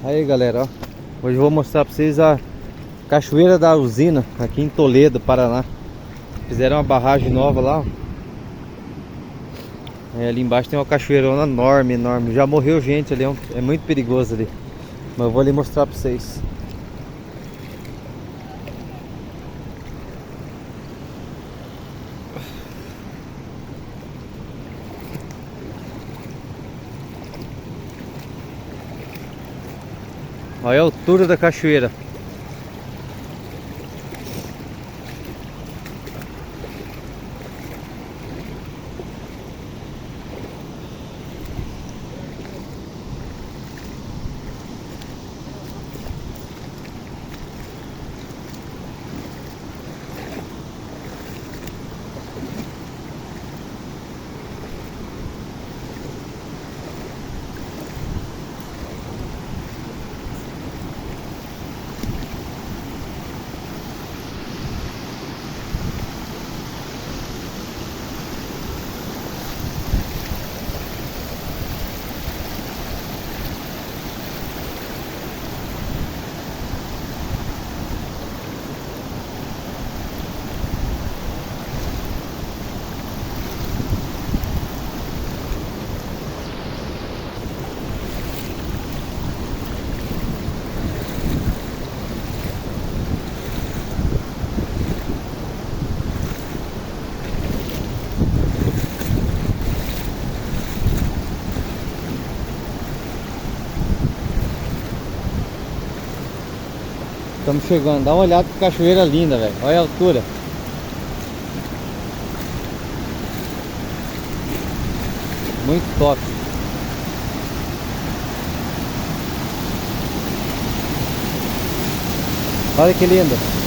Aí galera, ó, hoje eu vou mostrar pra vocês a Cachoeira da Usina, aqui em Toledo, Paraná. Fizeram uma barragem nova lá, ó. Ali embaixo tem uma cachoeirona enorme, enorme. Já morreu gente ali, é muito perigoso ali. Mas eu vou ali mostrar pra vocês. Olha a altura da cachoeira. Estamos chegando, dá uma olhada que cachoeira linda, velho. Olha a altura. Muito top. Olha que linda.